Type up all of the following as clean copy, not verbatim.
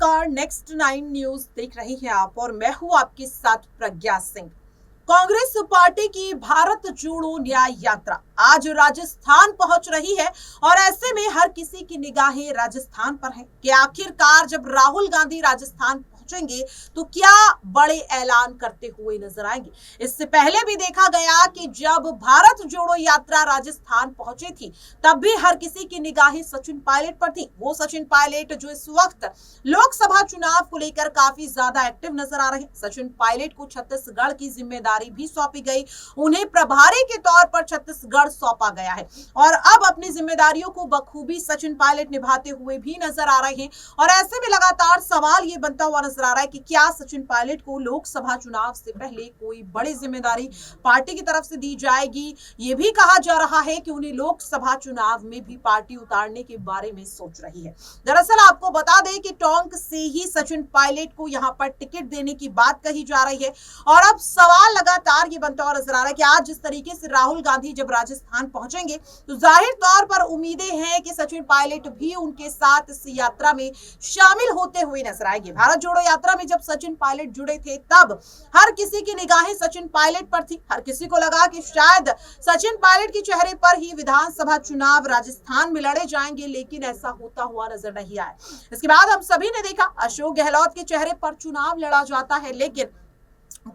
नमस्कार, next 9 news देख रहे हैं आप और मैं हूं आपके साथ प्रज्ञा सिंह। कांग्रेस पार्टी की भारत जोड़ो न्याय यात्रा आज राजस्थान पहुंच रही है और ऐसे में हर किसी की निगाहें राजस्थान पर है कि आखिरकार जब राहुल गांधी राजस्थान पहुंचेंगे तो क्या बड़े ऐलान करते हुए नजर आएंगे। इससे पहले भी देखा गया कि जब भारत जोड़ो यात्रा राजस्थान पहुंची थी तब भी हर किसी की निगाहें सचिन पायलट पर थी। वो सचिन पायलट जो इस वक्त लोकसभा चुनाव को लेकर काफी ज्यादा एक्टिव नजर आ रहे हैं। सचिन पायलट को छत्तीसगढ़ की जिम्मेदारी भी सौंपी गई, उन्हें प्रभारी के तौर पर छत्तीसगढ़ सौंपा गया है और अब अपनी जिम्मेदारियों को बखूबी सचिन पायलट निभाते हुए भी नजर आ रहे हैं। और ऐसे में लगातार सवाल ये बनता हुआ नजर आ रहा है कि क्या सचिन पायलट को लोकसभा चुनाव से पहले कोई बड़ी जिम्मेदारी पार्टी की तरफ से दी जाएगी। ये भी कहा जा रहा है कि उन्हें लोकसभा चुनाव में भी पार्टी उतारने के बारे में सोच रही है। दरअसल आपको बता दें कि टोंक से ही सचिन पायलट को यहां पर टिकट देने की बात कही जा रही है और अब सवाल लगातार ये बनता हुआ नजर आ रहा है कि आज जिस तरीके से राहुल गांधी जब राजस्थान पहुंचेंगे तो जाहिर तौर पर उम्मीदें हैं कि सचिन पायलट भी उनके साथ इस यात्रा में शामिल होते हुए नजर आएंगे। भारत जोड़ो यात्रा में जब सचिन पायलट जुड़े थे तब हर किसी की निगाहें सचिन पायलट पर थी। हर किसी को लगा कि शायद सचिन पायलट के चेहरे पर ही विधानसभा चुनाव राजस्थान में लड़े जाएंगे, लेकिन ऐसा होता हुआ नजर नहीं आया। इसके बाद हम सभी ने देखा अशोक गहलोत के चेहरे पर चुनाव लड़ा जाता है, लेकिन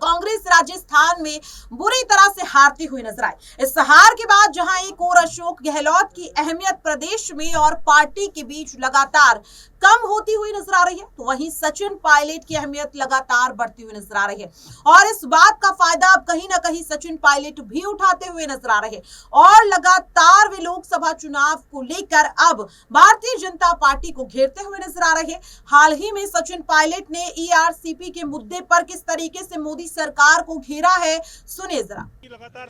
कांग्रेस राजस्थान में बुरी तरह से हारती हुई नजर आई। इस हार के बाद जहां एक और अशोक गहलोत की अहमियत प्रदेश में और पार्टी के बीच लगातार कम होती हुई नजर आ रही है, तो वहीं सचिन पायलट की अहमियत लगातार बढ़ती हुई नजर आ रही है और इस बात का फायदा अब कहीं ना कहीं सचिन पायलट भी उठाते हुए नजर आ रहे हैं और लगातार वे लोकसभा चुनाव को लेकर अब भारतीय जनता पार्टी को घेरते हुए नजर आ रहे हैं। हाल ही में सचिन पायलट ने ईआरसीपी के मुद्दे पर किस तरीके से मोदी सरकार को घेरा है, सुनिए जरा। लगातार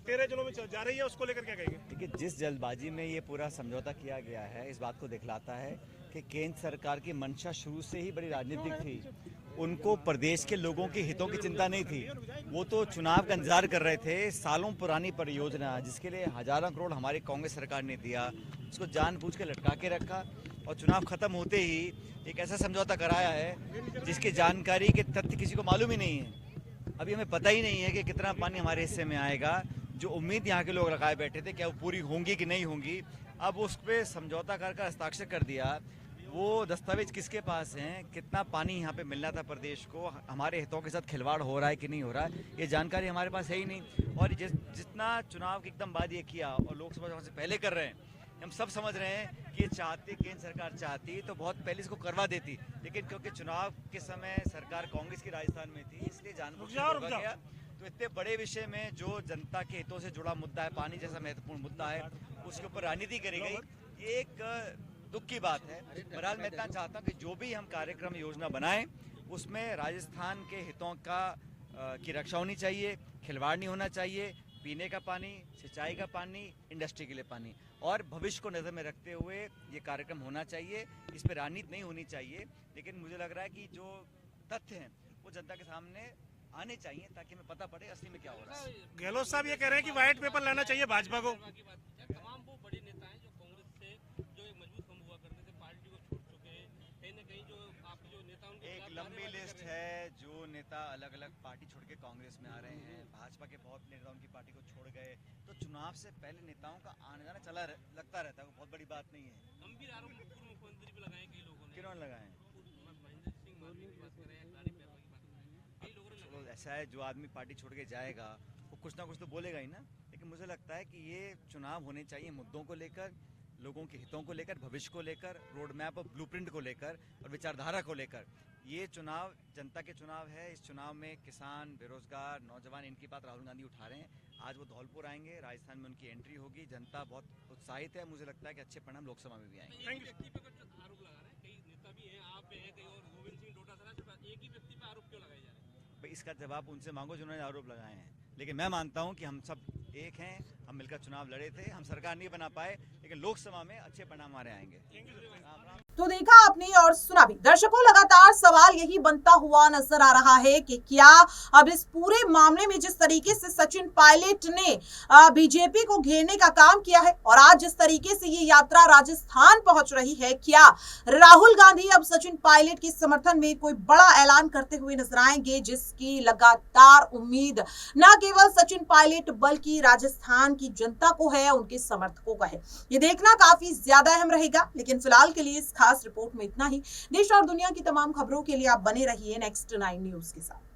13 जिलों में जा रही है, उसको लेकर क्या कहेंगे? देखिए, जिस जल्दबाजी में ये पूरा समझौता किया गया है इस बात को दिखलाता है कि केंद्र सरकार की मंशा शुरू से ही बड़ी राजनीतिक थी। उनको प्रदेश के लोगों के हितों की चिंता नहीं थी, वो तो चुनाव का इंतजार कर रहे थे। सालों पुरानी परियोजना जिसके लिए हजारों करोड़ हमारी कांग्रेस सरकार ने दिया, उसको जानबूझ के लटका के रखा और चुनाव खत्म होते ही एक ऐसा समझौता कराया है जिसकी जानकारी के तथ्य किसी को मालूम ही नहीं है। अभी हमें पता ही नहीं है कि कितना पानी हमारे हिस्से में आएगा। जो उम्मीद यहाँ के लोग लगाए बैठे थे क्या वो पूरी होंगी कि नहीं होंगी, अब उस पर समझौता कर हस्ताक्षर कर दिया। वो दस्तावेज किसके पास हैं, कितना पानी यहाँ पे मिलना था प्रदेश को, हमारे हितों के साथ खिलवाड़ हो रहा है कि नहीं हो रहा है, ये जानकारी हमारे पास है ही नहीं। और जितना चुनाव की एकदम बाद ये किया और लोकसभा चुनाव से पहले कर रहे हैं, हम सब समझ रहे हैं कि चाहती केंद्र सरकार चाहती तो बहुत पहले इसको करवा देती, लेकिन क्योंकि चुनाव के समय सरकार कांग्रेस की राजस्थान में थी इसलिए जानबूझ के रोका गया। तो इतने बड़े विषय में जो जनता के हितों से जुड़ा मुद्दा है, पानी जैसा महत्वपूर्ण मुद्दा है, उसके ऊपर राजनीति करी गई, ये एक दुख की बात है। बहरहाल मैं इतना चाहता हूँ कि जो भी हम कार्यक्रम योजना बनाएं उसमें राजस्थान के हितों की रक्षा होनी चाहिए, खिलवाड़ नहीं होना चाहिए। पीने का पानी, सिंचाई का पानी, इंडस्ट्री के लिए पानी और भविष्य को नज़र में रखते हुए ये कार्यक्रम होना चाहिए। इस पर राजनीति नहीं होनी चाहिए, लेकिन मुझे लग रहा है कि जो तथ्य हैं वो जनता के सामने आने चाहिए ताकि हमें पता पड़े असली में क्या हो रहा है। गहलोत साहब ये कह रहे हैं कि व्हाइट पेपर लाना चाहिए भाजपा को। तमाम वो बड़े नेता हैं जो कांग्रेस से जो एक मजबूत हम हुआ करते थे, पार्टी को छोड़ चुके हैं, कहीं ना कहीं जो आपके जो नेता उनके एक लंबी लिस्ट है जो नेता अलग अलग पार्टी छोड़ के कांग्रेस में आ रहे हैं। भाजपा के बहुत नेता उनकी पार्टी को छोड़ गए, तो चुनाव से पहले नेताओं का आना जाना लगता रहता है, बहुत बड़ी बात नहीं है। गंभीर आरोप पूर्व मुख्यमंत्री पे लगाए कई लोगों ने। किन्होंने लगाए? महेंद्र सिंह मालवीय की बात करें, रानी पैरवा की बात करें, कई लोगों ने चलो ऐसा है, जो आदमी पार्टी छोड़ के जाएगा वो कुछ ना कुछ तो बोलेगा ही ना। लेकिन मुझे लगता है कि ये चुनाव होने चाहिए मुद्दों को लेकर, लोगों के हितों को लेकर, भविष्य को लेकर, रोड मैप और ब्लूप्रिंट को लेकर और विचारधारा को लेकर। ये चुनाव जनता के चुनाव है। इस चुनाव में किसान, बेरोजगार, नौजवान, इनकी बात राहुल गांधी उठा रहे हैं। आज वो धौलपुर आएंगे, राजस्थान में उनकी एंट्री होगी, जनता बहुत उत्साहित है। मुझे लगता है कि अच्छे परिणाम लोकसभा में भी आएंगे। एक व्यक्ति पे कुछ आरोप लगा रहे हैं, कई नेता भी हैं, आप पे हैं, कई और गोविंद सिंह डोटासरा, सिर्फ एक ही व्यक्ति पे आरोप क्यों लगाए जा रहे हैं? भाई इसका जवाब उनसे मांगो जिन्होंने आरोप लगाए हैं। लेकिन मैं मानता हूं कि हम सब एक हैं, हम मिलकर चुनाव लड़े थे, हम सरकार नहीं बना पाए, लेकिन लोकसभा में अच्छे परिणाम हमारे आएंगे। तो देखा आपने और सुना भी। दर्शकों, लगातार सवाल यही बनता हुआ नजर आ रहा है कि क्या अब इस पूरे मामले में जिस तरीके से सचिन पायलट ने बीजेपी को घेरने का काम किया है और आज जिस तरीके से ये यात्रा राजस्थान पहुंच रही है, क्या राहुल गांधी अब सचिन पायलट के समर्थन में कोई बड़ा ऐलान करते हुए नजर आएंगे, जिसकी लगातार उम्मीद न केवल सचिन पायलट बल्कि राजस्थान की जनता को है, उनके समर्थकों का है। ये देखना काफी ज्यादा अहम रहेगा। लेकिन फिलहाल के लिए इस खास रिपोर्ट में इतना ही। देश और दुनिया की तमाम खबरों के लिए आप बने रहिए नेक्स्ट 9 न्यूज के साथ।